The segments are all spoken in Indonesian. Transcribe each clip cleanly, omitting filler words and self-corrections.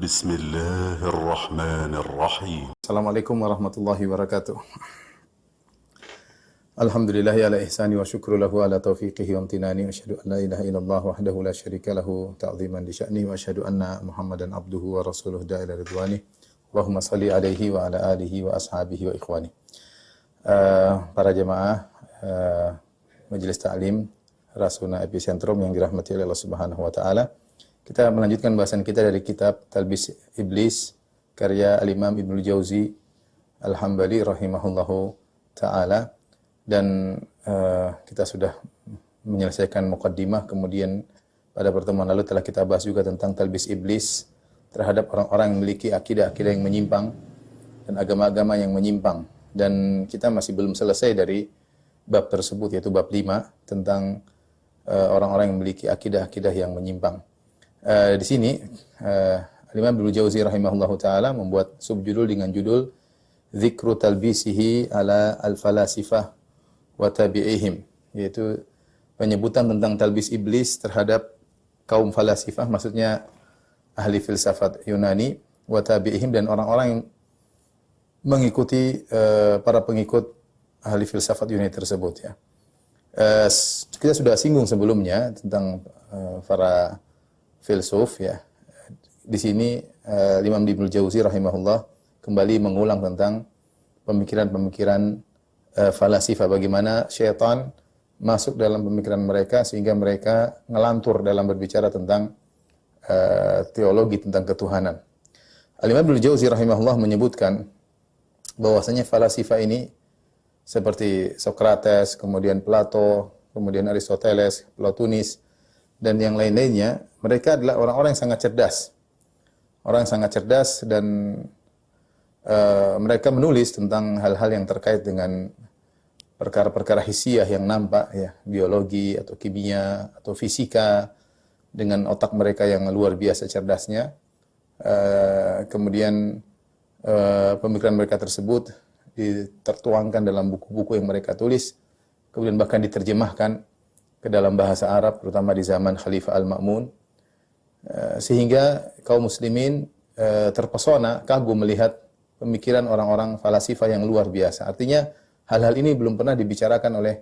بسم الله الرحمن الرحيم. Assalamualaikum warahmatullahi wabarakatuh. Alhamdulillah ala ihsani wa syukru lahu ala taufiqihi wa amtinani wa asyhadu an la ilaha illallah wahdahu la syarika lahu ta'ziman li sya'ni wa asyhadu anna Muhammadan abduhu wa rasuluhu da'ila ridwani. Allahumma salli alaihi wa ala alihi wa ashabihi wa ikhwani. Para jemaah Majelis Ta'lim Rasuna Epicentrum yang dirahmati oleh Allah Subhanahu wa taala. Kita melanjutkan bahasan kita dari kitab Talbis Iblis karya Al-Imam Ibnu Jauzi Al-Hambali rahimahullahu taala, dan kita sudah menyelesaikan muqaddimah. Kemudian pada pertemuan lalu telah kita bahas juga tentang talbis iblis terhadap orang-orang yang memiliki akidah-akidah yang menyimpang dan agama-agama yang menyimpang, dan kita masih belum selesai dari bab tersebut, yaitu bab 5 tentang orang-orang yang memiliki akidah-akidah yang menyimpang. Di sini Imam Ibnu Jauzi rahimahullahu taala membuat subjudul dengan judul Dzikru talbisihi ala al-falasifah wa tabi'ihim, yaitu penyebutan tentang talbis iblis terhadap kaum falasifah, maksudnya ahli filsafat Yunani, wa tabi'ihim, dan orang-orang yang mengikuti para pengikut ahli filsafat Yunani tersebut, ya. Kita sudah singgung sebelumnya tentang para filsuf, ya. Di sini Imam Ibnu Jauzi rahimahullah kembali mengulang tentang pemikiran-pemikiran falasifah, bagaimana syaitan masuk dalam pemikiran mereka sehingga mereka ngelantur dalam berbicara tentang teologi, tentang ketuhanan. Imam Ibnu Jauzi rahimahullah menyebutkan bahwasanya falasifah ini seperti Sokrates, kemudian Plato, kemudian Aristoteles, Plotinus, dan yang lain-lainnya, mereka adalah orang-orang yang sangat cerdas. Orang yang sangat cerdas, dan mereka menulis tentang hal-hal yang terkait dengan perkara-perkara hisiah yang nampak, ya, biologi atau kimia atau fisika, dengan otak mereka yang luar biasa cerdasnya. Kemudian pemikiran mereka tersebut tertuangkan dalam buku-buku yang mereka tulis, kemudian bahkan diterjemahkan ke dalam bahasa Arab, terutama di zaman Khalifah Al-Ma'mun, sehingga kaum muslimin terpesona, kagum melihat pemikiran orang-orang falasifah yang luar biasa. Artinya hal-hal ini belum pernah dibicarakan oleh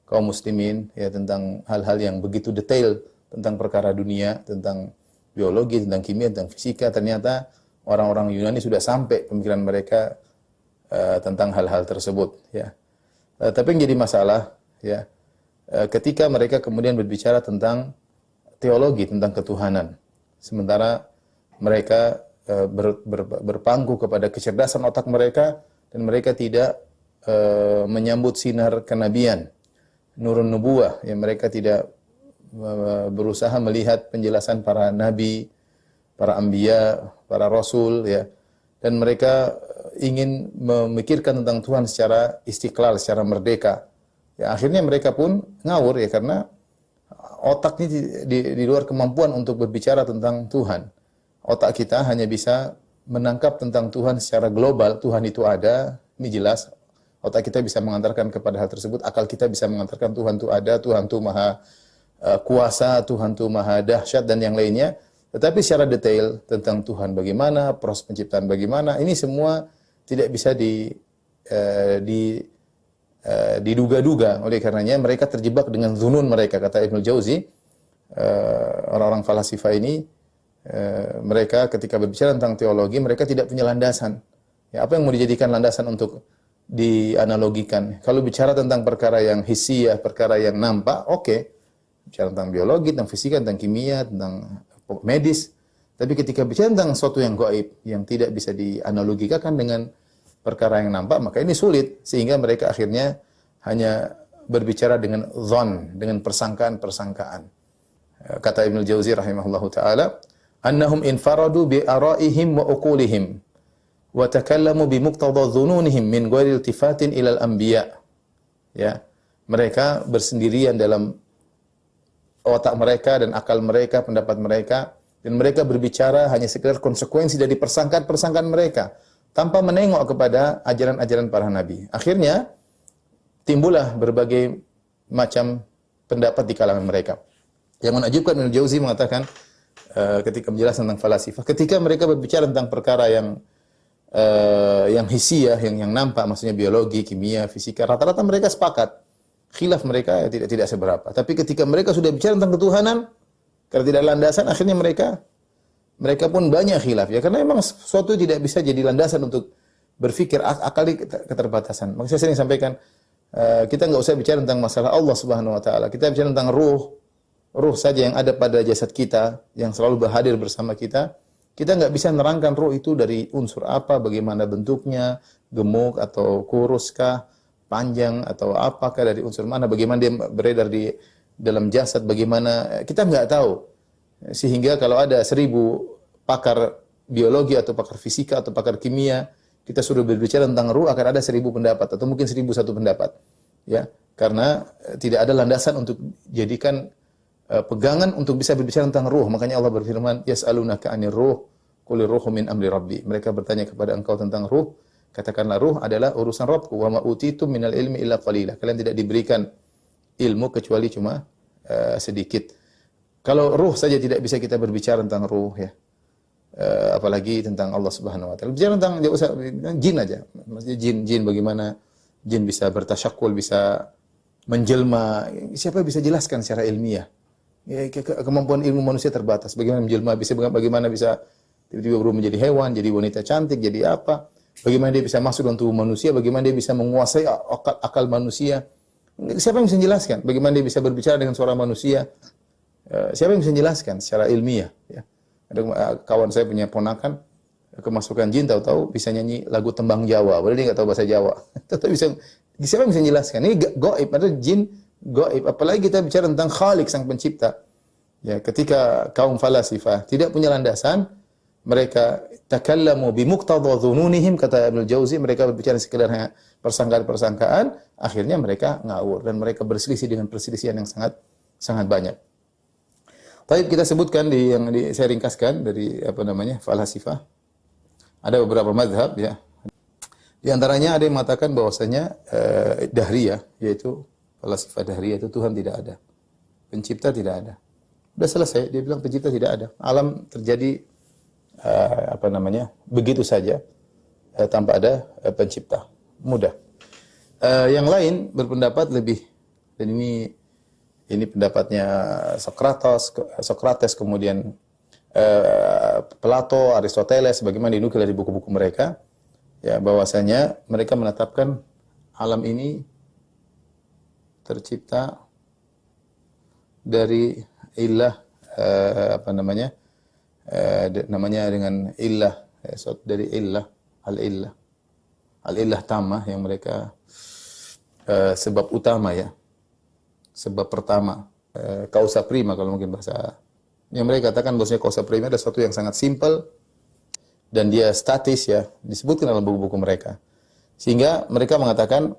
kaum muslimin, ya, tentang hal-hal yang begitu detail tentang perkara dunia, tentang biologi, tentang kimia, tentang fisika. Ternyata orang-orang Yunani sudah sampai pemikiran mereka tentang hal-hal tersebut, ya. Tapi yang jadi masalah, ya, ketika mereka kemudian berbicara tentang teologi, tentang ketuhanan, sementara mereka berpangku kepada kecerdasan otak mereka, dan mereka tidak menyambut sinar kenabian, nurun nubuwah, ya, mereka tidak berusaha melihat penjelasan para nabi, para anbiya, para rasul, ya, dan mereka ingin memikirkan tentang Tuhan secara istiqlal, secara merdeka. Ya, akhirnya mereka pun ngawur, ya, karena otaknya di luar kemampuan untuk berbicara tentang Tuhan. Otak kita hanya bisa menangkap tentang Tuhan secara global. Tuhan itu ada, ini jelas. Otak kita bisa mengantarkan kepada hal tersebut. Akal kita bisa mengantarkan Tuhan itu ada, Tuhan itu maha kuasa, Tuhan itu maha dahsyat, dan yang lainnya. Tetapi secara detail tentang Tuhan bagaimana, proses penciptaan bagaimana, ini semua tidak bisa diduga-duga. Oleh karenanya mereka terjebak dengan dzunun mereka, kata Ibnu Jauzi. Orang-orang falasifah ini, mereka ketika berbicara tentang teologi, mereka tidak punya landasan. Ya, apa yang mau dijadikan landasan untuk dianalogikan? Kalau bicara tentang perkara yang hisiah, perkara yang nampak, oke. Bicara tentang biologi, tentang fisika, tentang kimia, tentang medis. Tapi ketika bicara tentang sesuatu yang gaib, yang tidak bisa dianalogikan dengan perkara yang nampak, maka ini sulit, sehingga mereka akhirnya hanya berbicara dengan dzan, dengan persangkaan-persangkaan. Kata Ibnu Jauzi rahimahullahu taala, annahum infaradu bi ara'ihim wa uqulihim wa takallamu bi muqtada dzununihim min ghairi iltifatin ila al-anbiya. Ya, mereka bersendirian dalam otak mereka dan akal mereka, pendapat mereka, dan mereka berbicara hanya sekedar konsekuensi dari persangkaan-persangkaan mereka, tanpa menengok kepada ajaran-ajaran para nabi. Akhirnya timbullah berbagai macam pendapat di kalangan mereka. Yang menakjubkan, Ibnu Jauzi mengatakan ketika menjelaskan tentang falasifah, ketika mereka berbicara tentang perkara yang hissiyah, yang nampak, maksudnya biologi, kimia, fisika, rata-rata mereka sepakat. Khilaf mereka tidak seberapa. Tapi ketika mereka sudah bicara tentang ketuhanan, karena tidak landasan, akhirnya mereka pun banyak khilaf ya, karena memang sesuatu tidak bisa jadi landasan untuk berpikir, akal keterbatasan. Maka saya sering sampaikan, kita nggak usah bicara tentang masalah Allah Subhanahu wa taala. Kita bicara tentang ruh saja yang ada pada jasad kita, yang selalu berhadir bersama kita. Kita nggak bisa menerangkan ruh itu dari unsur apa, bagaimana bentuknya, gemuk atau kuruskah, panjang atau apakah, dari unsur mana, bagaimana dia beredar di dalam jasad, bagaimana, kita nggak tahu. Sehingga kalau ada 1000 pakar biologi atau pakar fisika atau pakar kimia, kita sudah berbicara tentang ruh, akan ada 1000 pendapat atau mungkin 1001 pendapat. Ya, karena tidak ada landasan untuk jadikan pegangan untuk bisa berbicara tentang ruh. Makanya Allah berfirman, yas'alunaka 'anir ruh, qulir ruhu min amri rabbi. Mereka bertanya kepada engkau tentang ruh, katakanlah ruh adalah urusan Rabbku. Wa ma utitum minal ilmi illa qalila. Kalian tidak diberikan ilmu kecuali cuma sedikit. Kalau ruh saja tidak bisa kita berbicara tentang ruh ya. Apalagi tentang Allah Subhanahu wa taala. Bicara tentang jin aja. Maksudnya jin bagaimana jin bisa bertasyakul, bisa menjelma. Siapa bisa jelaskan secara ilmiah? Ya, kemampuan ilmu manusia terbatas. Bagaimana menjelma, bagaimana bisa tiba-tiba berubah menjadi hewan, jadi wanita cantik, jadi apa? Bagaimana dia bisa masuk dalam tubuh manusia? Bagaimana dia bisa menguasai akal manusia? Siapa yang bisa menjelaskan? Bagaimana dia bisa berbicara dengan suara manusia? Siapa yang bisa menjelaskan secara ilmiah? Ya. Ada kawan saya punya ponakan, kemasukan jin, tahu-tahu bisa nyanyi lagu tembang Jawa. Padahal dia nggak tahu bahasa Jawa. Tahu-tahu bisa. Siapa yang bisa menjelaskan? Ini gaib, ada jin gaib. Apalagi kita bicara tentang Khalik, sang pencipta. Ya, ketika kaum falasifah tidak punya landasan, mereka takallamu bi muqtadha dhununihim, kata Ibnu Jauzi, mereka berbicara sekedar persangkaan-persangkaan, akhirnya mereka ngawur dan mereka berselisih dengan perselisihan yang sangat banyak. Tapi kita sebutkan saya ringkaskan dari falasifah. Ada beberapa mazhab ya. Di antaranya ada yang mengatakan bahwasanya Dahriyah, yaitu falasifah Dahriyah, itu Tuhan tidak ada. Pencipta tidak ada. Sudah selesai, dia bilang pencipta tidak ada. Alam terjadi begitu saja tanpa ada pencipta. Mudah. Yang lain berpendapat lebih, dan ini pendapatnya Sokrates, kemudian Plato, Aristoteles, bagaimana dinukil dari buku-buku mereka, ya, bahwasanya mereka menetapkan alam ini tercipta dari ilah, namanya dengan ilah, dari ilah, al-ilah tamah, yang mereka sebab utama ya. Sebab pertama, causa prima kalau mungkin bahasa. Yang mereka katakan bahwasanya causa prima adalah sesuatu yang sangat simpel dan dia statis ya, disebutkan dalam buku-buku mereka. Sehingga mereka mengatakan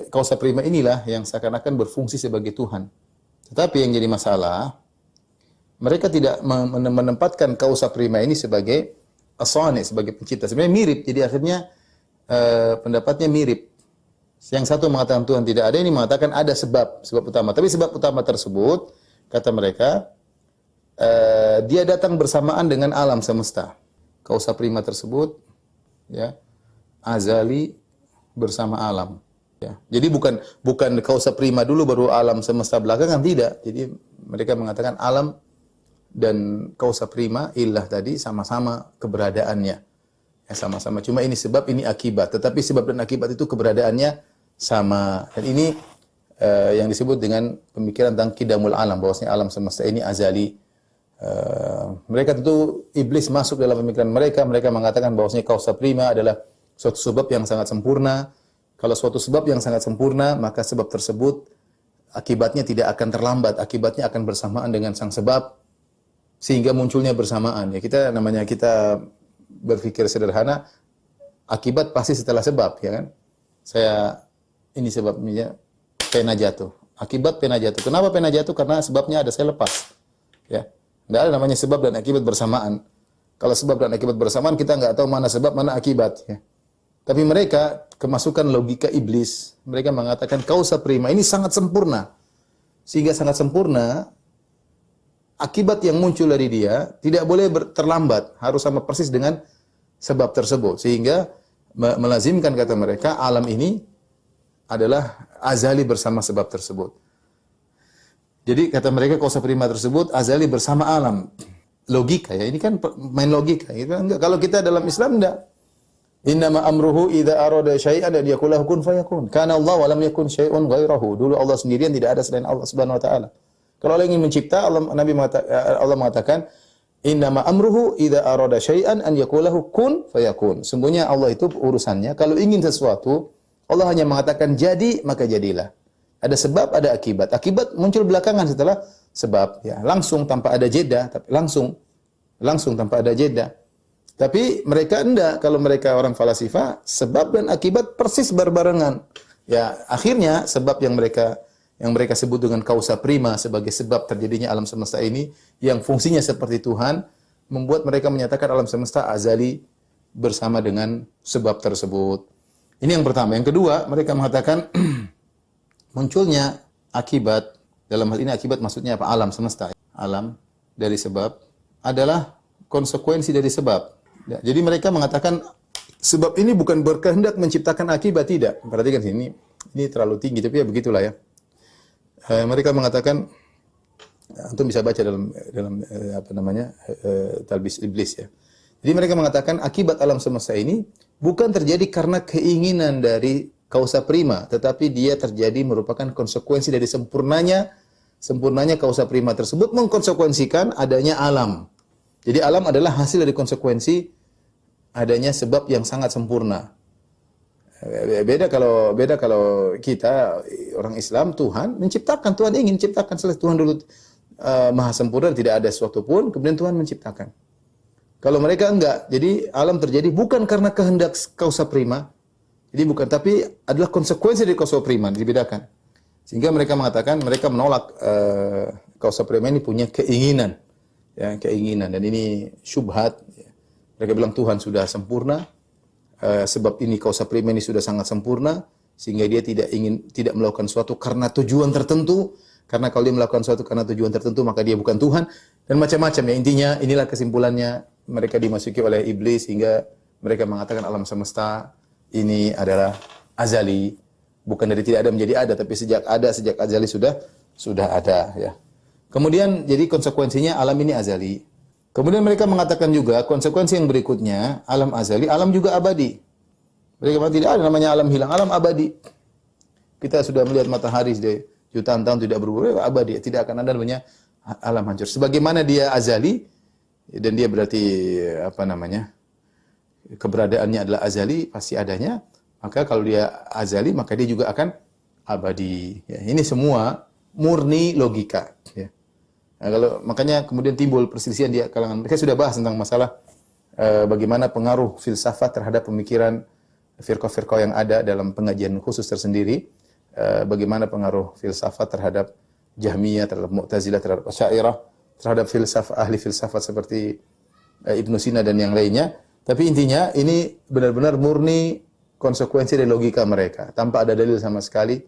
causa prima inilah yang seakan-akan berfungsi sebagai Tuhan. Tetapi yang jadi masalah, mereka tidak menempatkan causa prima ini sebagai as-sani, sebagai pencipta. Sebenarnya mirip, jadi akhirnya pendapatnya mirip. Yang satu mengatakan Tuhan tidak ada, ini mengatakan ada sebab utama. Tapi sebab utama tersebut, kata mereka, dia datang bersamaan dengan alam semesta. Causa prima tersebut, ya, azali bersama alam. Ya. Jadi bukan causa prima dulu baru alam semesta belakangan, tidak. Jadi mereka mengatakan alam dan causa prima, ilah tadi sama-sama keberadaannya. Ya, sama-sama. Cuma ini sebab, ini akibat. Tetapi sebab dan akibat itu keberadaannya sama. Dan ini yang disebut dengan pemikiran tentang qidamul alam, bahwasanya alam semesta ini azali. Mereka tentu iblis masuk dalam pemikiran mereka. Mereka mengatakan bahwasanya causa prima adalah suatu sebab yang sangat sempurna. Kalau suatu sebab yang sangat sempurna, maka sebab tersebut akibatnya tidak akan terlambat. Akibatnya akan bersamaan dengan sang sebab, sehingga munculnya bersamaan. Ya, kita berpikir sederhana, akibat pasti setelah sebab, ya kan? Ini sebabnya pena jatuh. Akibat pena jatuh. Kenapa pena jatuh? Karena sebabnya ada, saya lepas. Ya. Tidak ada namanya sebab dan akibat bersamaan. Kalau sebab dan akibat bersamaan, kita nggak tahu mana sebab, mana akibat. Ya. Tapi mereka, kemasukan logika iblis, mereka mengatakan causa prima ini sangat sempurna. Sehingga sangat sempurna, akibat yang muncul dari dia tidak boleh terlambat, harus sama persis dengan sebab tersebut. Sehingga melazimkan kata mereka alam ini adalah azali bersama sebab tersebut. Jadi kata mereka kausa prima tersebut azali bersama alam. Logika ya, ini kan main logika. Enggak. Kalau kita dalam Islam enggak. Innama amruhu idza arada syai'an an yaqul lahu kun fayakun. Kana Allah wa lam yakun syai'un ghairahu. Dulu Allah sendirian, tidak ada selain Allah Subhanahu wa taala. Kalau Allah ingin mencipta, Allah mengatakan innama amruhu idza arada syai'an an yaqul lahu kun fayakun. Sungguhnya Allah itu urusannya kalau ingin sesuatu, Allah hanya mengatakan jadi, maka jadilah. Ada sebab, ada akibat. Akibat muncul belakangan setelah sebab, ya, langsung tanpa ada jeda, tapi langsung tanpa ada jeda. Tapi mereka enggak, kalau mereka orang falasifah, sebab dan akibat persis berbarengan. Ya, akhirnya sebab yang mereka sebut dengan causa prima sebagai sebab terjadinya alam semesta ini yang fungsinya seperti Tuhan, membuat mereka menyatakan alam semesta azali bersama dengan sebab tersebut. Ini yang pertama. Yang kedua, mereka mengatakan munculnya akibat, dalam hal ini akibat maksudnya apa? Alam semesta. Alam dari sebab adalah konsekuensi dari sebab. Ya, jadi mereka mengatakan sebab ini bukan berkehendak menciptakan akibat, tidak. Perhatikan sini, ini terlalu tinggi, tapi ya begitulah ya. Mereka mengatakan, antum bisa baca dalam Talbis Iblis ya. Jadi mereka mengatakan akibat alam semesta ini bukan terjadi karena keinginan dari causa prima, tetapi dia terjadi merupakan konsekuensi dari sempurnanya causa prima tersebut mengkonsekuensikan adanya alam. Jadi alam adalah hasil dari konsekuensi adanya sebab yang sangat sempurna. Beda kalau kita orang Islam, Tuhan ingin menciptakan selesai. Tuhan dulu maha sempurna, tidak ada sesuatu pun, kemudian Tuhan menciptakan. Kalau mereka enggak, jadi alam terjadi bukan karena kehendak causa prima, jadi bukan, tapi adalah konsekuensi dari causa prima, dibedakan. Sehingga mereka mengatakan, mereka menolak causa prima ini punya keinginan, ya, keinginan, dan ini syubhat. Ya. Mereka bilang Tuhan sudah sempurna, sebab ini causa prima ini sudah sangat sempurna, sehingga dia tidak melakukan sesuatu karena tujuan tertentu. Karena kalau dia melakukan sesuatu karena tujuan tertentu, maka dia bukan Tuhan, dan macam-macam ya. Intinya inilah kesimpulannya, mereka dimasuki oleh iblis hingga mereka mengatakan alam semesta ini adalah azali, bukan dari tidak ada menjadi ada, tapi sejak azali sudah ada ya. Kemudian jadi konsekuensinya alam ini azali. Kemudian mereka mengatakan juga konsekuensi yang berikutnya, alam azali, alam juga abadi. Mereka mengatakan tidak ada namanya alam hilang, alam abadi. Kita sudah melihat matahari jutaan tahun tidak berubah, abadi, tidak akan ada namanya alam hancur. Sebagaimana dia azali dan dia berarti keberadaannya adalah azali, pasti adanya, maka kalau dia azali maka dia juga akan abadi. Ya, ini semua murni logika. Ya. Nah, makanya kemudian timbul perselisihan di kalangan mereka. Sudah bahas tentang masalah bagaimana pengaruh filsafat terhadap pemikiran firqah-firqah yang ada dalam pengajian khusus tersendiri. Bagaimana pengaruh filsafat terhadap Jahmiyah, terhadap Mu'tazilah, terhadap Asy'ariyah, terhadap ahli filsafat seperti Ibnu Sina dan yang lainnya. Tapi intinya ini benar-benar murni konsekuensi dari logika mereka. Tanpa ada dalil sama sekali,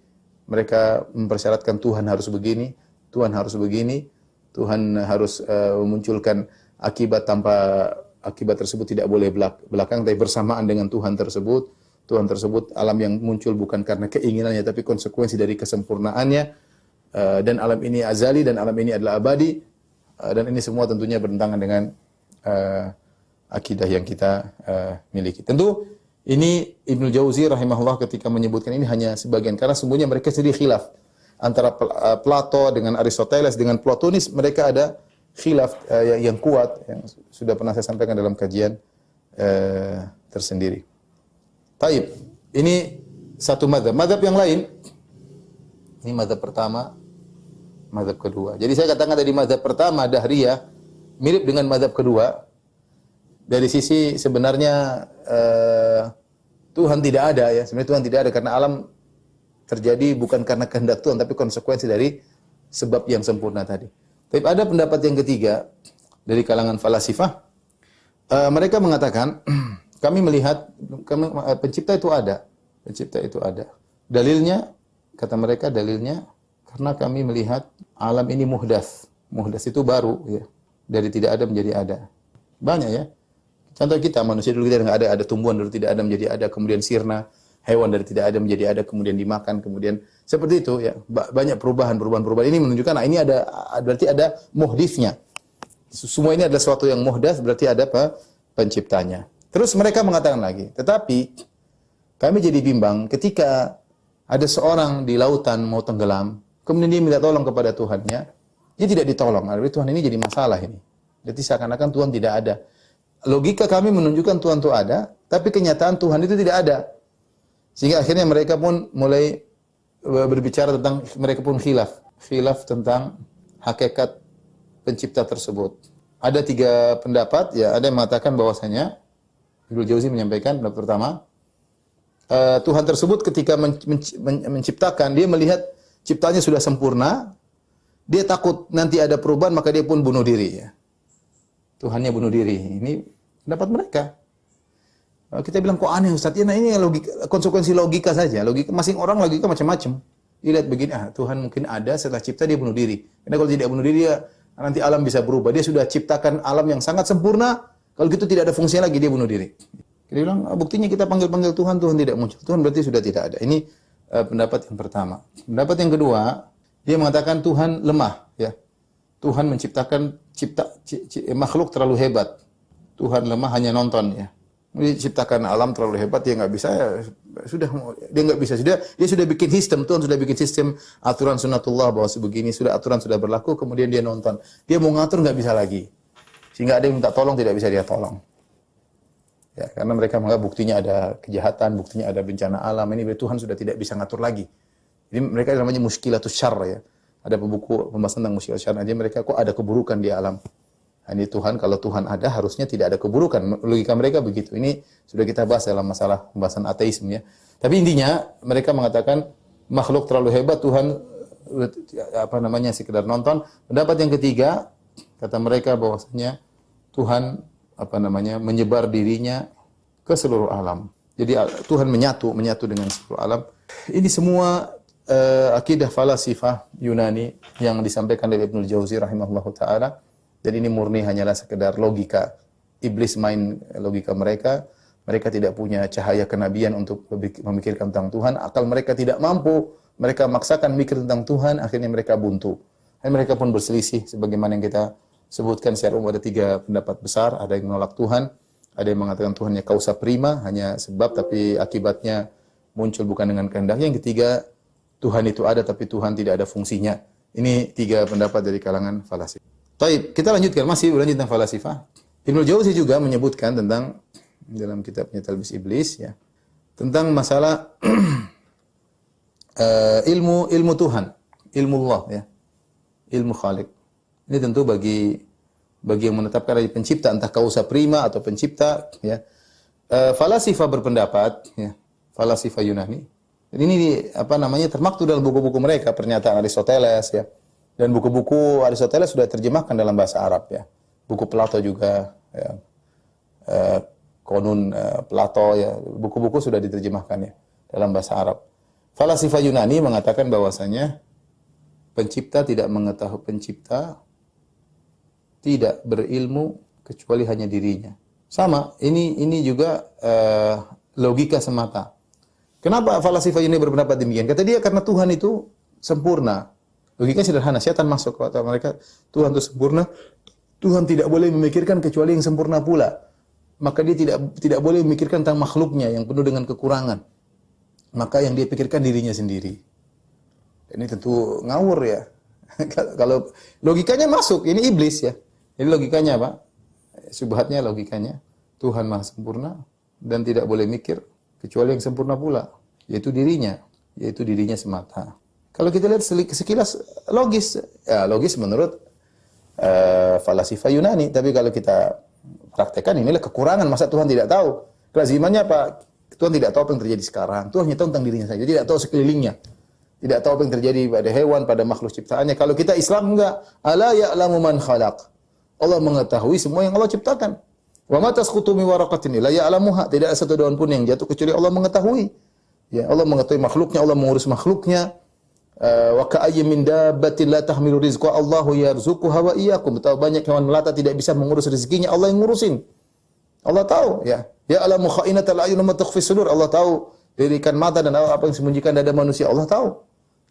mereka mempersyaratkan Tuhan harus begini, Tuhan harus begini, Tuhan harus memunculkan akibat tanpa akibat tersebut tidak boleh belakang, tapi bersamaan dengan Tuhan tersebut. Tuhan tersebut alam yang muncul bukan karena keinginannya, tapi konsekuensi dari kesempurnaannya. Dan alam ini azali dan alam ini adalah abadi. Dan ini semua tentunya bertentangan dengan akidah yang kita miliki. Tentu ini Ibnu Jauzi rahimahullah ketika menyebutkan ini hanya sebagian, karena sesungguhnya mereka sendiri khilaf antara Plato dengan Aristoteles dengan Platonis. Mereka ada khilaf yang kuat yang sudah pernah saya sampaikan dalam kajian tersendiri. Taib, ini satu mazhab. Mazhab yang lain, ini mazhab pertama, mazhab kedua. Jadi saya katakan tadi mazhab pertama Dahriyah mirip dengan mazhab kedua. Dari sisi sebenarnya Tuhan tidak ada ya. Sebenarnya Tuhan tidak ada karena alam terjadi bukan karena kehendak Tuhan, tapi konsekuensi dari sebab yang sempurna tadi. Tapi ada pendapat yang ketiga dari kalangan falasifah. Mereka mengatakan kami melihat pencipta itu ada. Pencipta itu ada. Dalilnya, kata mereka, dalilnya karena kami melihat alam ini muhdats. Muhdas itu baru ya. Dari tidak ada menjadi ada. Banyak ya. Contoh kita manusia dulu kita nggak ada tumbuhan dulu tidak ada menjadi ada, kemudian sirna, hewan dari tidak ada menjadi ada, kemudian dimakan, kemudian seperti itu ya. Banyak perubahan. Ini menunjukkan ini berarti ada muhdisnya. Semua ini adalah sesuatu yang muhdas, berarti ada apa? Penciptanya. Terus mereka mengatakan lagi, tetapi kami jadi bimbang ketika ada seorang di lautan mau tenggelam, kemudian dia minta tolong kepada Tuhannya, dia tidak ditolong. Artinya Tuhan ini jadi masalah ini. Jadi seakan-akan Tuhan tidak ada. Logika kami menunjukkan Tuhan itu ada, tapi kenyataan Tuhan itu tidak ada. Sehingga akhirnya mereka pun mulai berbicara tentang, mereka pun khilaf tentang hakikat pencipta tersebut. Ada 3 pendapat, ya. Ada yang mengatakan bahwasanya Ibnu Jauzi menyampaikan pendapat pertama, Tuhan tersebut ketika menciptakan, dia melihat ciptanya sudah sempurna, dia takut nanti ada perubahan, maka dia pun bunuh diri. Ya. Tuhannya bunuh diri. Ini pendapat mereka. Kita bilang kok aneh Ustaz? Ya, nah ini logika, konsekuensi logika saja. Logika masing orang logika macam-macam. Dia lihat begini, Tuhan mungkin ada setelah cipta dia bunuh diri. Karena kalau tidak bunuh diri dia nanti alam bisa berubah. Dia sudah ciptakan alam yang sangat sempurna. Kalau gitu tidak ada fungsinya lagi dia bunuh diri. Dia bilang buktinya kita panggil Tuhan, Tuhan tidak muncul. Tuhan berarti sudah tidak ada. Ini pendapat yang pertama. Pendapat yang kedua, dia mengatakan Tuhan lemah, ya. Tuhan menciptakan makhluk terlalu hebat. Tuhan lemah hanya nonton ya. Dia ciptakan alam terlalu hebat, dia nggak bisa ya, sudah dia nggak bisa, dia sudah bikin sistem, Tuhan sudah bikin sistem aturan sunatullah bahwa sebegini, aturan sudah berlaku, kemudian dia nonton. Dia mau ngatur nggak bisa lagi. Sehingga ada yang minta tolong tidak bisa dia tolong. Ya, karena mereka menganggap buktinya ada kejahatan, buktinya ada bencana alam, ini Tuhan sudah tidak bisa ngatur lagi. Jadi mereka namanya muskilatus syarr ya. Ada buku pembahasan tentang muskilatus syarr. Jadi mereka kok ada keburukan di alam. Ini Tuhan, kalau Tuhan ada harusnya tidak ada keburukan. Logika mereka begitu. Ini sudah kita bahas dalam masalah pembahasan ateisme ya. Tapi intinya mereka mengatakan makhluk terlalu hebat, Tuhan sekedar nonton. Pendapat yang ketiga, kata mereka bahwasanya Tuhan menyebar dirinya ke seluruh alam. Jadi Tuhan menyatu dengan seluruh alam. Ini semua akidah falasifah Yunani yang disampaikan oleh Ibnu Jauzi rahimahullahu taala. Dan ini murni hanyalah sekedar logika. Iblis main logika mereka. Mereka tidak punya cahaya kenabian untuk memikirkan tentang Tuhan. Akal mereka tidak mampu. Mereka maksakan mikir tentang Tuhan. Akhirnya mereka buntu. Dan mereka pun berselisih. Sebagaimana yang kita sebutkan secara umum ada 3 pendapat besar. Ada yang menolak Tuhan. Ada yang mengatakan Tuhannya kausa prima. Hanya sebab tapi akibatnya muncul bukan dengan kehendak. Yang ketiga, Tuhan itu ada tapi Tuhan tidak ada fungsinya. Ini 3 pendapat dari kalangan falasifah. Baik, kita lanjutkan, masih lanjut tentang falasifah. Ibnu Jauzi juga menyebutkan tentang dalam kitabnya Talbis Iblis ya, tentang masalah ilmu Tuhan, ilmu Allah ya. Ilmu Khalik. Ini tentu bagi yang menetapkan dari pencipta entah kausa prima atau pencipta ya. Falasifah berpendapat ya, falasifah Yunani. Dan ini termaktub dalam buku-buku mereka, pernyataan Aristoteles ya. Dan buku-buku Aristoteles sudah terjemahkan dalam bahasa Arab ya. Buku Plato juga ya. Konun Plato ya. Buku-buku sudah diterjemahkan ya dalam bahasa Arab. Falasifah Yunani mengatakan bahwasanya pencipta tidak berilmu kecuali hanya dirinya. Sama, ini juga logika semata. Kenapa falasifah Yunani berpendapat demikian? Kata dia karena Tuhan itu sempurna. Logikanya sederhana, setan masuk kata mereka, Tuhan itu sempurna, Tuhan tidak boleh memikirkan kecuali yang sempurna pula. Maka dia tidak boleh memikirkan tentang makhluknya yang penuh dengan kekurangan. Maka yang dia pikirkan dirinya sendiri. Ini tentu ngawur ya. Kalau logikanya masuk, ini iblis ya. Jadi logikanya apa? Subhatnya logikanya, Tuhan Maha sempurna dan tidak boleh mikir kecuali yang sempurna pula, yaitu dirinya semata. Kalau kita lihat sekilas logis, ya logis menurut falasifah Yunani. Tapi kalau kita praktekkan inilah kekurangan. Masa Tuhan tidak tahu? Kelazimannya apa? Tuhan tidak tahu apa yang terjadi sekarang. Tuhan hanya tahu tentang dirinya saja. Tidak tahu sekelilingnya. Tidak tahu apa yang terjadi pada hewan, pada makhluk ciptaannya. Kalau kita Islam enggak. Ala ya'lamu man khalaq. Allah mengetahui semua yang Allah ciptakan. Wa ma tasqutu min waraqatin la ya'lamuha. Tidak ada satu daun pun yang jatuh kecuali Allah mengetahui. Ya, Allah mengetahui makhluknya, Allah mengurus makhluknya. Wa ka'ayyin min dabbatin la tahmilu rizqa Allahu yarzuquha wa iyyakum. Betapa banyak hewan melata tidak bisa mengurus rezekinya, Allah yang ngurusin. Allah tahu ya. Ya alamu kha'inatal a'yun wa ma tukhfi sudur. Allah tahu lirikan mata dan apa yang disembunyikan dada manusia. Allah tahu.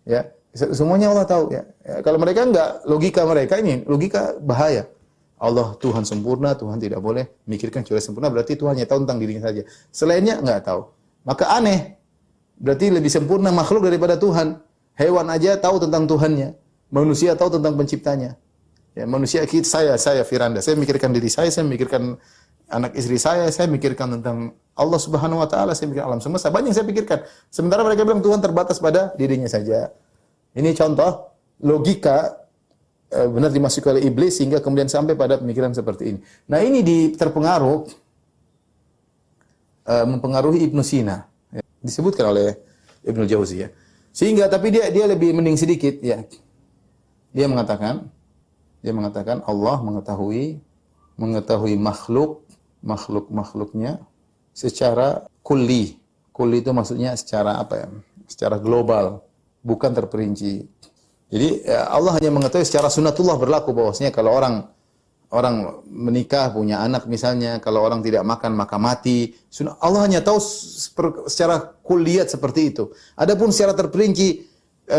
Ya. Semuanya Allah tahu ya. Kalau mereka enggak, logika mereka ini logika bahaya. Allah Tuhan sempurna, Tuhan tidak boleh mikirkan kecuali sempurna, berarti Tuhan hanya tahu tentang dirinya saja. Selainnya enggak tahu. Maka aneh. Berarti lebih sempurna makhluk daripada Tuhan. Hewan aja tahu tentang Tuhannya. Manusia tahu tentang penciptanya. Ya, manusia saya Firanda, saya mikirkan diri saya mikirkan anak istri saya mikirkan tentang Allah Subhanahu wa taala, saya mikirkan alam semesta, banyak yang saya pikirkan. Sementara mereka bilang Tuhan terbatas pada dirinya saja. Ini contoh logika benar dimasuki oleh iblis sehingga kemudian sampai pada pemikiran seperti ini. Nah, ini mempengaruhi Ibnu Sina. Ya, disebutkan oleh Ibnu Jauzi ya. Sehingga tapi dia lebih mending sedikit ya. Dia mengatakan Allah mengetahui makhluknya secara kulli. Kulli itu maksudnya secara apa ya? Secara global, bukan terperinci. Jadi Allah hanya mengetahui secara sunatullah berlaku bahwasanya kalau orang menikah punya anak misalnya, kalau orang tidak makan maka mati. Allah hanya tahu secara kulliyat seperti itu. Adapun secara terperinci,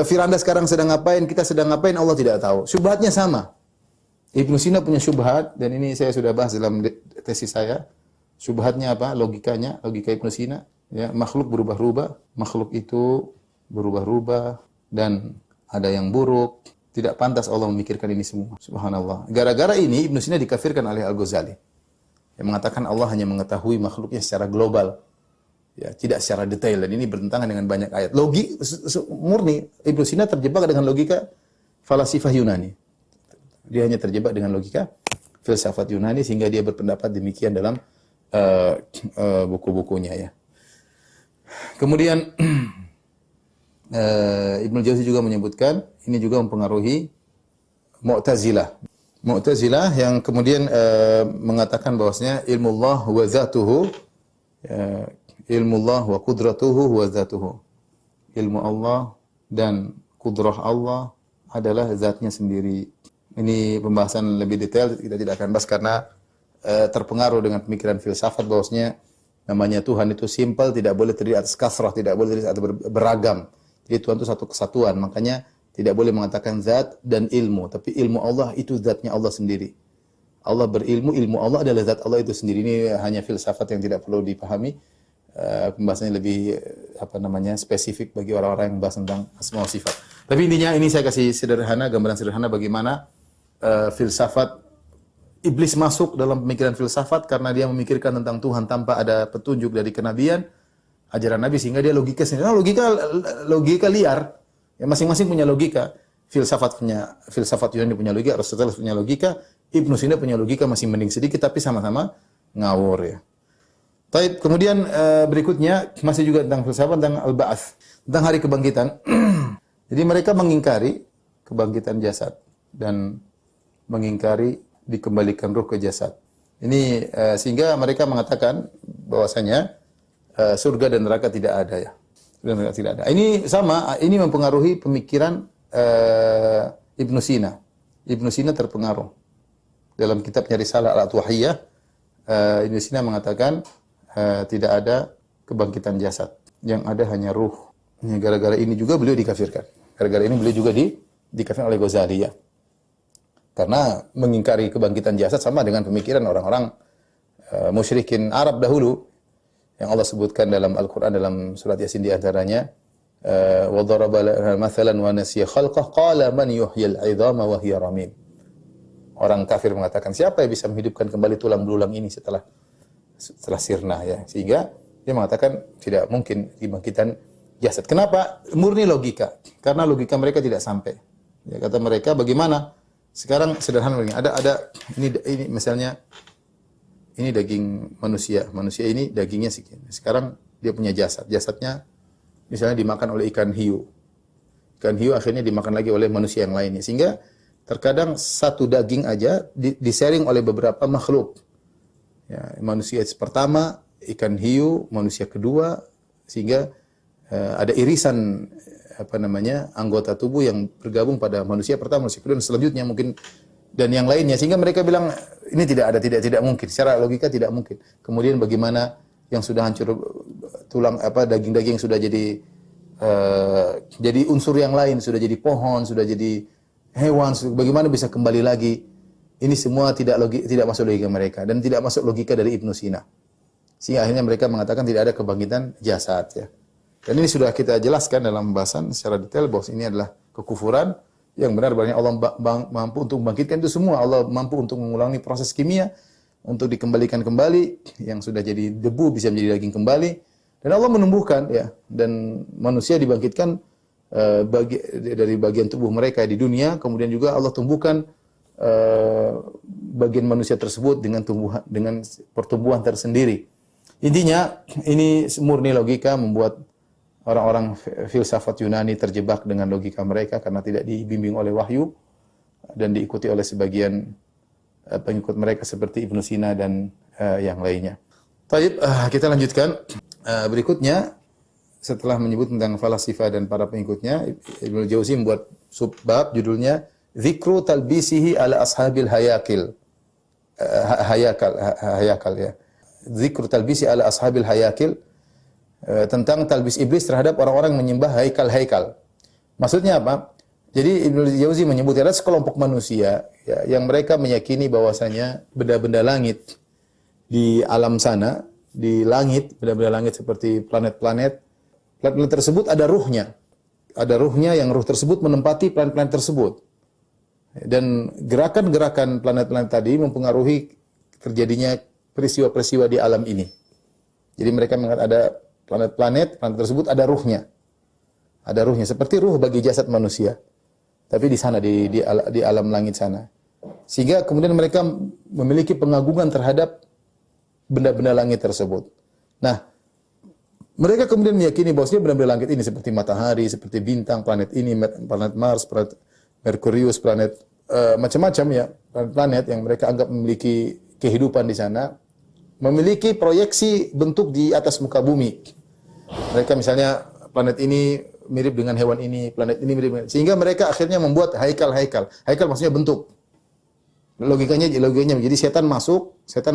Firanda sekarang sedang ngapain, kita sedang ngapain, Allah tidak tahu. Syubhatnya sama. Ibnu Sina punya syubhat dan ini saya sudah bahas dalam tesis saya. Syubhatnya apa? Logika Ibnu Sina. Ya, makhluk berubah-ubah, makhluk itu berubah-ubah dan ada yang buruk. Tidak pantas Allah memikirkan ini semua. Subhanallah. Gara-gara ini Ibnu Sina dikafirkan oleh Al-Ghazali. Yang mengatakan Allah hanya mengetahui makhluknya secara global. Ya, tidak secara detail. Dan ini bertentangan dengan banyak ayat. Murni Ibnu Sina terjebak dengan logika falasifah Yunani. Dia hanya terjebak dengan logika filsafat Yunani sehingga dia berpendapat demikian dalam buku-bukunya ya. Kemudian Ibnu Jauzi juga menyebutkan ini juga mempengaruhi Mu'tazilah. Mu'tazilah yang kemudian mengatakan bahwasanya ilmu Allah wa zatuhu, ilmu Allah wa qudratuhu wa zatuhu. Ilmu Allah dan kudrah Allah adalah zatnya sendiri. Ini pembahasan lebih detail kita tidak akan bahas karena terpengaruh dengan pemikiran filsafat bahwasanya namanya Tuhan itu simpel, tidak boleh terdiri atas kasrah, tidak boleh terdiri atas beragam. Jadi Tuhan itu satu kesatuan, makanya tidak boleh mengatakan zat dan ilmu, tapi ilmu Allah itu zatnya Allah sendiri. Allah berilmu, ilmu Allah adalah zat Allah itu sendiri. Ini hanya filsafat yang tidak perlu dipahami. Pembahasannya lebih spesifik bagi orang-orang yang membahas tentang asma wa sifat. Tapi intinya ini saya kasih gambaran sederhana bagaimana filsafat iblis masuk dalam pemikiran filsafat karena dia memikirkan tentang Tuhan tanpa ada petunjuk dari kenabian, ajaran Nabi, sehingga dia logika sendiri. Logika liar. Ya, masing-masing punya logika. Filsafat Yunani punya logika, Aristoteles punya logika, Ibnu Sina punya logika masih mending sedikit tapi sama-sama ngawur ya. Baik, kemudian berikutnya masih juga tentang filsafat, tentang al-ba'ats, tentang hari kebangkitan. Jadi mereka mengingkari kebangkitan jasad dan mengingkari dikembalikan ruh ke jasad. Ini sehingga mereka mengatakan bahwasanya surga dan neraka tidak ada ya. Surga dan neraka tidak ada. Ini sama, ini mempengaruhi pemikiran Ibnu Sina. Ibnu Sina terpengaruh. Dalam kitabnya Risalah Al-Atuhiyah, Ibnu Sina mengatakan tidak ada kebangkitan jasad. Yang ada hanya ruh. Gara-gara ini juga beliau dikafirkan. Gara-gara ini beliau juga dikafirkan oleh Ghazali ya. Karena mengingkari kebangkitan jasad sama dengan pemikiran orang-orang musyrikin Arab dahulu yang Allah sebutkan dalam Al-Qur'an dalam surat Yasin di antaranya wa daraba mathalan wa nasiya khalqah qala man yuhyil 'idhama wa hiya ramim. Orang kafir mengatakan siapa yang bisa menghidupkan kembali tulang belulang ini setelah sirna ya. Sehingga dia mengatakan tidak mungkin kebangkitan jasad. Kenapa? Murni logika. Karena logika mereka tidak sampai. Ya, kata mereka bagaimana? Sekarang sederhana begini, ada ini misalnya ini daging manusia ini dagingnya sekian. Sekarang dia punya jasad. Jasadnya misalnya dimakan oleh ikan hiu. Ikan hiu akhirnya dimakan lagi oleh manusia yang lainnya. Sehingga terkadang satu daging aja di-sharing oleh beberapa makhluk. Ya, manusia pertama, ikan hiu, manusia kedua, sehingga ada irisan anggota tubuh yang bergabung pada manusia pertama, manusia kedua, dan selanjutnya mungkin dan yang lainnya, sehingga mereka bilang ini tidak mungkin, secara logika tidak mungkin. Kemudian bagaimana yang sudah hancur tulang daging-daging sudah jadi unsur yang lain, sudah jadi pohon, sudah jadi hewan, bagaimana bisa kembali lagi? Ini semua tidak masuk logika mereka dan tidak masuk logika dari Ibnu Sina. Sehingga akhirnya mereka mengatakan tidak ada kebangkitan jasad, ya. Dan ini sudah kita jelaskan dalam pembahasan secara detail bahwa ini adalah kekufuran yang benar-benarnya Allah mampu untuk membangkitkan itu semua. Allah mampu untuk mengulangi proses kimia untuk dikembalikan kembali, yang sudah jadi debu bisa menjadi daging kembali, dan Allah menumbuhkan, ya, dan manusia dibangkitkan dari bagian tubuh mereka di dunia, kemudian juga Allah tumbuhkan bagian manusia tersebut dengan pertumbuhan tersendiri. Intinya ini murni logika, membuat orang-orang filsafat Yunani terjebak dengan logika mereka karena tidak dibimbing oleh wahyu dan diikuti oleh sebagian pengikut mereka seperti Ibnu Sina dan yang lainnya. Baik, kita lanjutkan. Berikutnya, setelah menyebut tentang falasifah dan para pengikutnya, Ibnu Jauzi membuat subbab judulnya Dzikru talbisihi ala ashabil hayakil. Hayakal, ya. Dzikru talbisi ala ashabil hayakil, tentang talbis iblis terhadap orang-orang yang menyembah haikal-haikal. Maksudnya apa? Jadi Ibnu Jauzi menyebut ada sekelompok manusia, ya, yang mereka meyakini bahwasanya benda-benda langit di alam sana, di langit, benda-benda langit seperti planet-planet, planet tersebut ada ruhnya. Ada ruhnya yang ruh tersebut menempati planet-planet tersebut. Dan gerakan-gerakan planet-planet tadi mempengaruhi terjadinya peristiwa-peristiwa di alam ini. Jadi mereka mengatakan ada planet tersebut ada ruhnya. Ada ruhnya seperti ruh bagi jasad manusia. Tapi di sana di alam langit sana. Sehingga kemudian mereka memiliki pengagungan terhadap benda-benda langit tersebut. Nah, mereka kemudian meyakini bahwasanya benda-benda langit ini seperti matahari, seperti bintang, planet ini, planet Mars, planet Merkurius, planet macam-macam, ya, planet yang mereka anggap memiliki kehidupan di sana, memiliki proyeksi bentuk di atas muka bumi. Mereka misalnya planet ini mirip dengan hewan ini, planet ini mirip dengan, sehingga mereka akhirnya membuat haikal-haikal. Haikal maksudnya bentuk. Logikanya jadi setan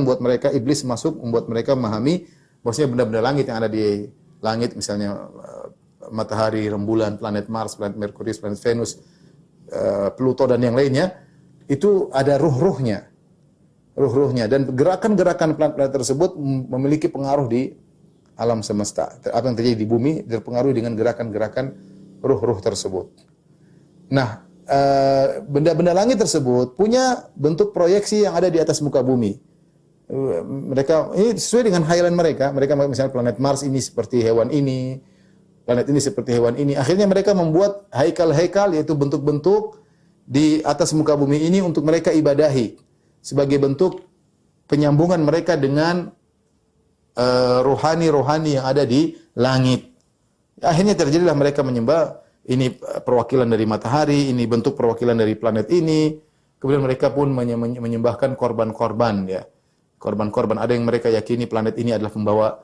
buat mereka, iblis masuk membuat mereka memahami bahwasanya benda-benda langit yang ada di langit, misalnya matahari, rembulan, planet Mars, planet Merkurius, planet Venus, Pluto dan yang lainnya, itu ada ruh-ruhnya dan gerakan-gerakan planet tersebut memiliki pengaruh di alam semesta. Apa yang terjadi di bumi terpengaruh dengan gerakan-gerakan ruh-ruh tersebut. Nah, benda-benda langit tersebut punya bentuk proyeksi yang ada di atas muka bumi. Mereka ini sesuai dengan khayalan mereka. Mereka misalnya planet Mars ini seperti hewan ini, planet ini seperti hewan ini. Akhirnya mereka membuat haikal-haikal, yaitu bentuk-bentuk di atas muka bumi ini untuk mereka ibadahi sebagai bentuk penyambungan mereka dengan rohani-rohani yang ada di langit. Akhirnya terjadilah mereka menyembah ini perwakilan dari matahari, ini bentuk perwakilan dari planet ini. Kemudian mereka pun menyembahkan korban-korban, ya. Korban-korban. Ada yang mereka yakini planet ini adalah pembawa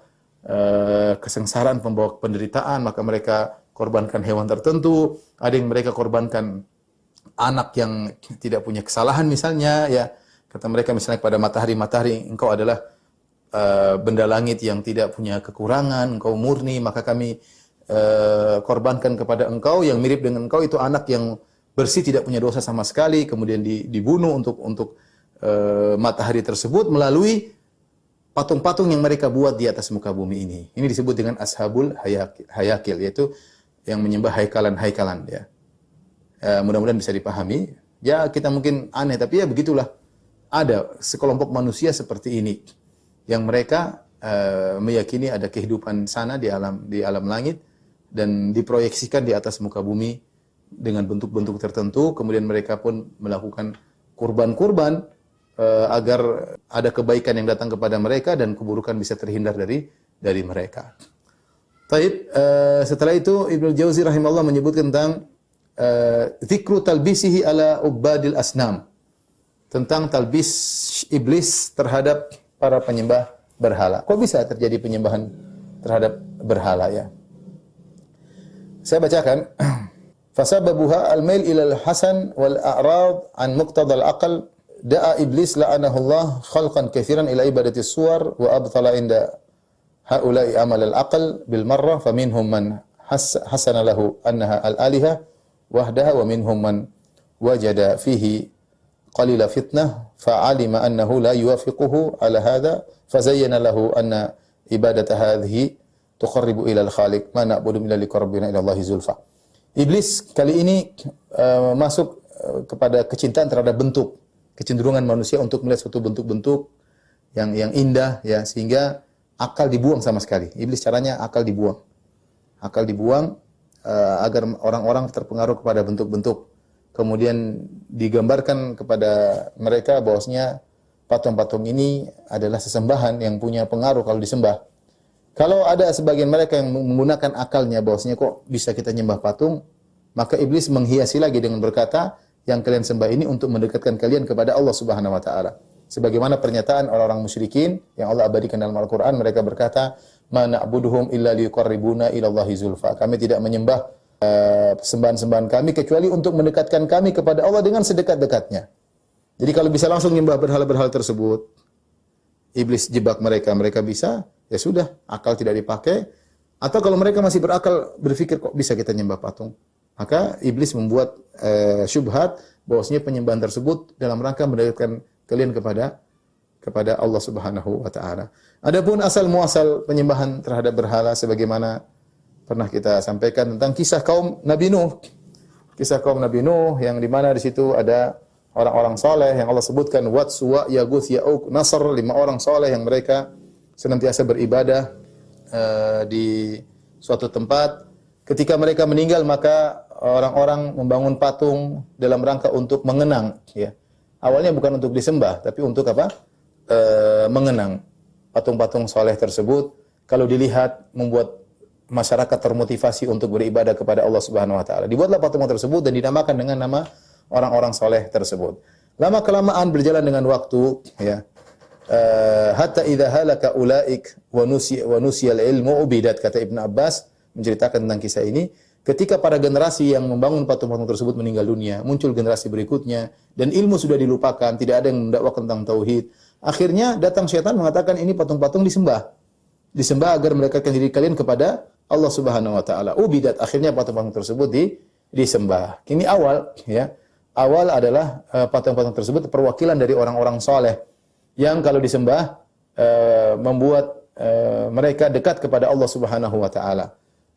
kesengsaraan, pembawa penderitaan, maka mereka korbankan hewan tertentu. Ada yang mereka korbankan anak yang tidak punya kesalahan misalnya, ya. Kata mereka misalnya kepada matahari, engkau adalah benda langit yang tidak punya kekurangan, engkau murni, maka kami korbankan kepada engkau yang mirip dengan engkau, itu anak yang bersih, tidak punya dosa sama sekali, kemudian dibunuh untuk matahari tersebut melalui patung-patung yang mereka buat di atas muka bumi ini. Ini disebut dengan ashabul hayakil, yaitu yang menyembah haikalan-haikalan, ya. Mudah-mudahan bisa dipahami. Ya, kita mungkin aneh, tapi ya begitulah. Ada sekelompok manusia seperti ini yang mereka meyakini ada kehidupan sana di alam langit dan diproyeksikan di atas muka bumi dengan bentuk-bentuk tertentu. Kemudian mereka pun melakukan kurban-kurban agar ada kebaikan yang datang kepada mereka dan keburukan bisa terhindar dari mereka. Taib, setelah itu Ibnu Jauzi rahimahullah menyebutkan tentang dzikru talbisihi ala ubadil asnam, tentang talbis iblis terhadap para penyembah berhala. Kok bisa terjadi penyembahan terhadap berhala, ya? Saya bacakan. Fasababuha al-mail ila al-hasan wal a'rad an muqtada al-aql da'a iblis la'anahu Allah khalqan katsiran ila ibadati suwar wa abtala inda haula'i amal al-aql bil marrah faminhum man hasana lahu annaha al-aliha wahdaha wa minhum man wajada fihi qalila fitnah fa'alima annahu la yuwafiquhu ala hadha fazayyana lahu anna ibadata hadhihi tuqarribu ila al-khaliq ma na'budu illa liqarribina ila Allah zulfa. Iblis kali ini masuk kepada kecintaan terhadap bentuk, kecenderungan manusia untuk melihat suatu bentuk-bentuk yang indah ya, sehingga akal dibuang sama sekali. Iblis caranya akal dibuang. Akal dibuang agar orang-orang terpengaruh kepada bentuk-bentuk. Kemudian digambarkan kepada mereka bahwasanya patung-patung ini adalah sesembahan yang punya pengaruh kalau disembah. Kalau ada sebagian mereka yang menggunakan akalnya bahwasanya kok bisa kita nyembah patung, maka iblis menghiasi lagi dengan berkata, yang kalian sembah ini untuk mendekatkan kalian kepada Allah Subhanahu wa taala. Sebagaimana pernyataan orang-orang musyrikin yang Allah abadikan dalam Al-Qur'an, mereka berkata, "Ma na'buduhum illa liqarribuna ila Allahi zulfa." Kami tidak menyembah sembahan-sembahan kami kecuali untuk mendekatkan kami kepada Allah dengan sedekat-dekatnya. Jadi kalau bisa langsung menyembah berhala-berhala tersebut, iblis jebak mereka, mereka bisa, ya sudah, akal tidak dipakai. Atau kalau mereka masih berakal, berpikir kok bisa kita nyembah patung, maka iblis membuat syubhat bahwasanya penyembahan tersebut dalam rangka mendekatkan kalian kepada Allah Subhanahu wa taala. Adapun asal muasal penyembahan terhadap berhala sebagaimana pernah kita sampaikan tentang kisah kaum Nabi Nuh. Kisah kaum Nabi Nuh yang di mana di situ ada orang-orang soleh yang Allah sebutkan Wad, Suwa, Yaguth, Ya'uq, Nasr, 5 orang soleh yang mereka senantiasa beribadah di suatu tempat. Ketika mereka meninggal maka orang-orang membangun patung dalam rangka untuk mengenang ya. Awalnya bukan untuk disembah tapi untuk apa? Mengenang. Patung-patung soleh tersebut kalau dilihat membuat masyarakat termotivasi untuk beribadah kepada Allah Subhanahu wa taala. Dibuatlah patung tersebut dan dinamakan dengan nama orang-orang soleh tersebut. Lama kelamaan berjalan dengan waktu ya. Hatta idza halaka ulaik wa nusiya al-ilmu ubidat, kata Ibnu Abbas menceritakan tentang kisah ini. Ketika para generasi yang membangun patung-patung tersebut meninggal dunia, muncul generasi berikutnya dan ilmu sudah dilupakan, tidak ada yang mendakwakan tentang tauhid. Akhirnya datang syaitan mengatakan ini patung-patung disembah. Disembah agar mendekatkan diri kalian kepada Allah Subhanahu wa taala. Ubidat, akhirnya patung-patung tersebut disembah. Ini awal ya. Awal adalah patung-patung tersebut perwakilan dari orang-orang soleh yang kalau disembah membuat mereka dekat kepada Allah Subhanahu wa taala.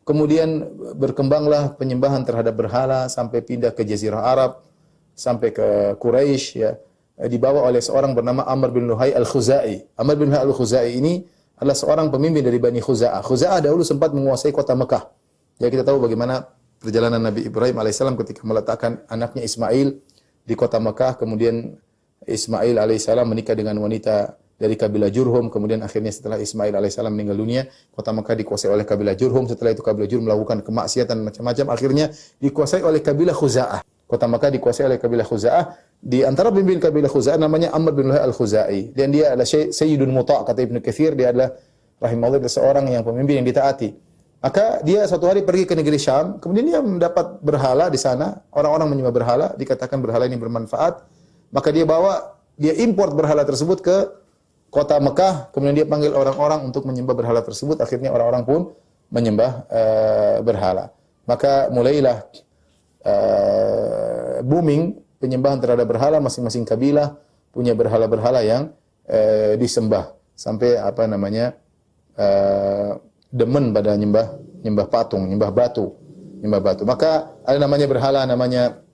Kemudian berkembanglah penyembahan terhadap berhala sampai pindah ke Jazirah Arab, sampai ke Quraisy ya. Dibawa oleh seorang bernama Amr bin Luhai al-Khuzai. Amr bin Luhai al-Khuzai ini adalah seorang pemimpin dari Bani Khuza'ah. Khuza'ah dahulu sempat menguasai kota Mekah. Ya kita tahu bagaimana perjalanan Nabi Ibrahim alaihissalam ketika meletakkan anaknya Ismail di kota Mekah, kemudian Ismail alaihissalam menikah dengan wanita dari kabilah Jurhum, kemudian akhirnya setelah Ismail alaihissalam meninggal dunia, kota Mekah dikuasai oleh kabilah Jurhum. Setelah itu kabilah Jurhum melakukan kemaksiatan macam-macam, akhirnya dikuasai oleh kabilah Khuza'ah. Kota Mekah dikuasai oleh kabilah Khuza'ah. Di antara pemimpin kabilah Khuza'ah namanya Amr bin Luhai al-Khuzai. Dan dia adalah Sayyidun Muta', kata Ibnu Katsir, dia adalah rahimahullah seorang yang pemimpin yang ditaati. Maka dia suatu hari pergi ke negeri Syam, kemudian dia mendapat berhala di sana. Orang-orang menyembah berhala, dikatakan berhala ini bermanfaat. Maka dia import berhala tersebut ke kota Mekah, kemudian dia panggil orang-orang untuk menyembah berhala tersebut. Akhirnya orang-orang pun menyembah berhala. Maka mulailah booming penyembahan terhadap berhala, masing-masing kabilah punya berhala-berhala yang disembah sampai demen pada nyembah patung, nyembah batu. Maka ada namanya berhala namanya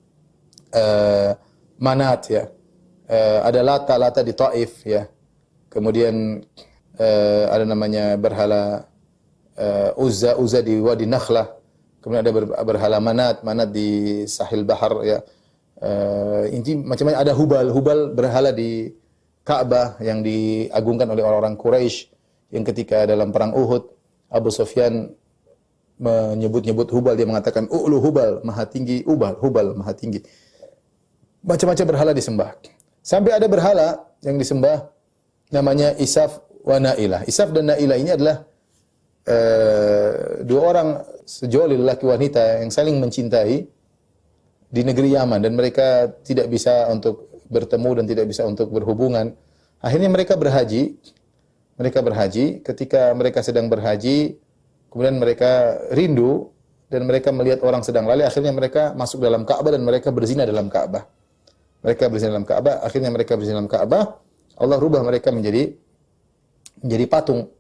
Manat ya. Ada Lata di Taif ya. Kemudian ada namanya berhala Uzza di Wadi Nakhlah. Kemudian ada berhala Manat di Sahil Bahar ya. Inti macam-macam. Ada Hubal berhala di Ka'bah yang diagungkan oleh orang-orang Quraisy yang ketika dalam perang Uhud Abu Sufyan menyebut-nyebut Hubal, dia mengatakan U'lu Hubal, maha tinggi Hubal maha tinggi. Macam-macam berhala disembah. Sampai ada berhala yang disembah namanya Isaf wa Nailah. Isaf dan Nailah ini adalah dua orang sejoli lelaki wanita yang saling mencintai di negeri Yaman dan mereka tidak bisa untuk bertemu dan tidak bisa untuk berhubungan. Akhirnya mereka berhaji. Mereka berhaji, ketika mereka sedang berhaji, kemudian mereka rindu dan mereka melihat orang sedang lalai, akhirnya mereka masuk dalam Ka'bah dan mereka berzina dalam Ka'bah. Mereka berzina dalam Ka'bah, akhirnya mereka berzina dalam Ka'bah. Allah rubah mereka menjadi patung.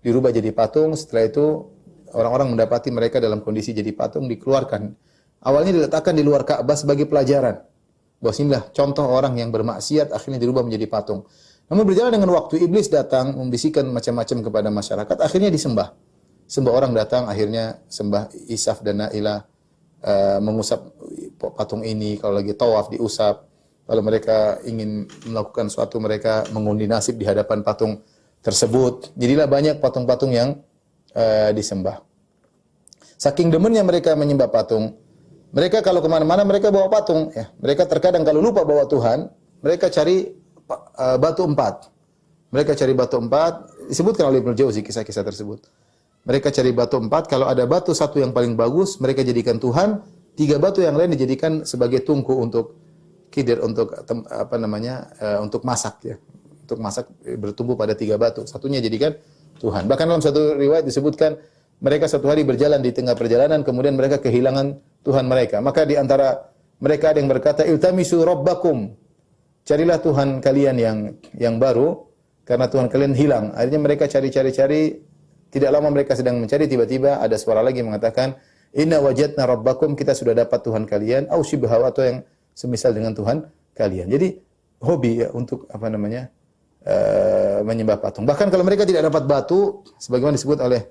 Dirubah jadi patung, setelah itu orang-orang mendapati mereka dalam kondisi jadi patung, dikeluarkan. Awalnya diletakkan di luar Ka'bah sebagai pelajaran. Bahwa inilah contoh orang yang bermaksiat akhirnya dirubah menjadi patung. Namun berjalan dengan waktu, iblis datang membisikkan macam-macam kepada masyarakat, akhirnya disembah. Sembah orang datang, akhirnya sembah Isaf dan Nailah, mengusap patung ini, kalau lagi tawaf diusap. Kalau mereka ingin melakukan sesuatu, mereka mengundi nasib di hadapan patung tersebut. Jadilah banyak patung-patung yang disembah. Saking demennya mereka menyembah patung, mereka kalau kemana-mana mereka bawa patung. Ya. Mereka terkadang kalau lupa bawa Tuhan, mereka cari batu 4. Mereka cari batu 4, disebutkan oleh Ibnu Jauzi kisah-kisah tersebut. Mereka cari batu 4, kalau ada batu satu yang paling bagus, mereka jadikan Tuhan, 3 batu yang lain dijadikan sebagai tungku untuk kidir, untuk untuk masak ya. Untuk masak bertumbuh pada 3 batu. Satunya jadikan Tuhan. Bahkan dalam satu riwayat disebutkan mereka satu hari berjalan di tengah perjalanan, kemudian mereka kehilangan Tuhan mereka. Maka di antara mereka ada yang berkata, "Iltamisu rabbakum." Carilah Tuhan kalian yang baru karena Tuhan kalian hilang. Akhirnya mereka cari-cari, tidak lama mereka sedang mencari, tiba-tiba ada suara lagi mengatakan, "Inna wajadna rabbakum," kita sudah dapat Tuhan kalian, au syibhahu, atau yang semisal dengan Tuhan kalian. Jadi hobi ya untuk menyembah patung. Bahkan kalau mereka tidak dapat batu, sebagaimana disebut oleh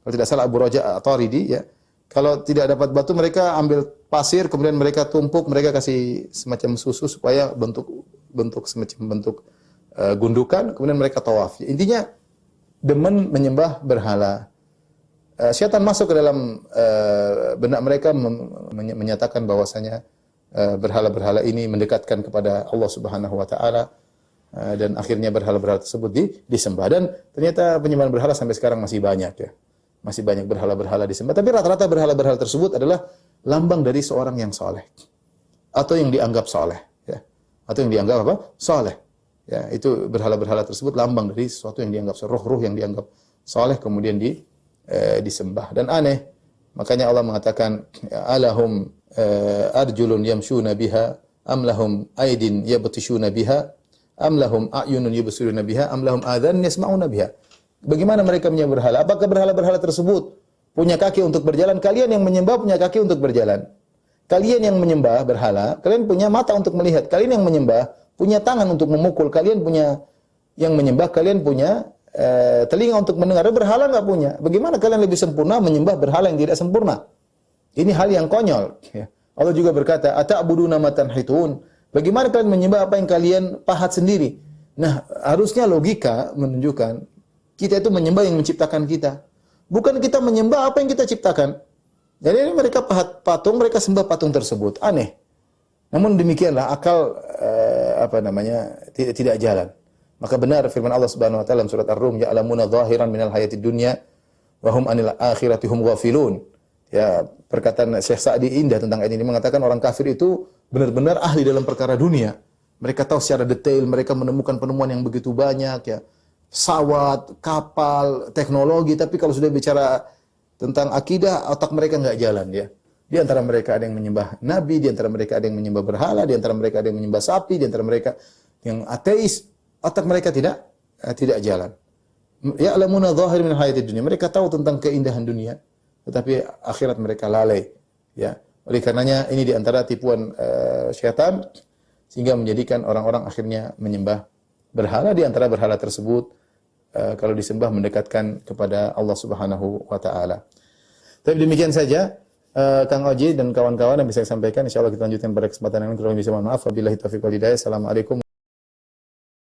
kalau tidak salah Abu Raja At-Taridi ya, kalau tidak dapat batu mereka ambil pasir, kemudian mereka tumpuk, mereka kasih semacam susu supaya bentuk semacam bentuk gundukan, kemudian mereka tawaf. Intinya demen menyembah berhala. Syaitan masuk ke dalam benak mereka menyatakan bahwasanya berhala-berhala ini mendekatkan kepada Allah Subhanahu wa taala. Dan akhirnya berhala-berhala tersebut disembah. Dan ternyata penyembahan berhala sampai sekarang masih banyak ya. Masih banyak berhala-berhala disembah. Tapi rata-rata berhala-berhala tersebut adalah lambang dari seorang yang soleh. Atau yang dianggap soleh. Ya. Atau yang dianggap apa? Soleh. Ya, itu berhala-berhala tersebut lambang dari sesuatu yang dianggap roh-roh yang dianggap soleh kemudian disembah. Dan aneh. Makanya Allah mengatakan, "Alahum arjulun yamshuna biha, am lahum aydin yabtishuna biha, am lahum a'yunun yubsiruna biha, am lahum adhan yasma'una biha." Bagaimana mereka menyembah berhala? Apakah berhala-berhala tersebut punya kaki untuk berjalan? Kalian yang menyembah punya kaki untuk berjalan. Kalian yang menyembah berhala, kalian punya mata untuk melihat. Kalian yang menyembah punya tangan untuk memukul. Kalian punya yang menyembah, kalian punya telinga untuk mendengar. Berhala enggak punya. Bagaimana kalian lebih sempurna menyembah berhala yang tidak sempurna? Ini hal yang konyol. Ya. Allah juga berkata, "Ata'buduna ma tanhitun." Bagaimana kalian menyembah apa yang kalian pahat sendiri? Nah, harusnya logika menunjukkan kita itu menyembah yang menciptakan kita. Bukan kita menyembah apa yang kita ciptakan. Jadi mereka pahat patung, mereka sembah patung tersebut. Aneh. Namun demikianlah akal tidak jalan. Maka benar firman Allah Subhanahu wa taala dalam surat Ar-Rum, "Ya'lamuna dhahiran minal hayatid dunya wa hum 'anil akhirati hum ghafilun." Ya, perkataan Syekh Sa'di indah tentang ayat ini mengatakan orang kafir itu benar-benar ahli dalam perkara dunia. Mereka tahu secara detail, mereka menemukan penemuan yang begitu banyak ya. Pesawat, kapal, teknologi, tapi kalau sudah bicara tentang akidah, otak mereka enggak jalan ya. Di antara mereka ada yang menyembah nabi, di antara mereka ada yang menyembah berhala, di antara mereka ada yang menyembah sapi, di antara mereka yang ateis, otak mereka tidak jalan. Ya'lamuna dhahir min hayatid dunya. Mereka tahu tentang keindahan dunia, tetapi akhirat mereka lalai ya. Oleh karenanya ini di antara tipuan syaitan sehingga menjadikan orang-orang akhirnya menyembah berhala. Di antara berhala tersebut kalau disembah mendekatkan kepada Allah Subhanahu wa taala. Tapi demikian saja Kang Oji dan kawan-kawan yang bisa saya sampaikan. Insyaallah kita lanjutkan pada kesempatan yang lain. Kalau bisa mohon maaf. Wabillahi taufiq wal hidayah. Assalamualaikum.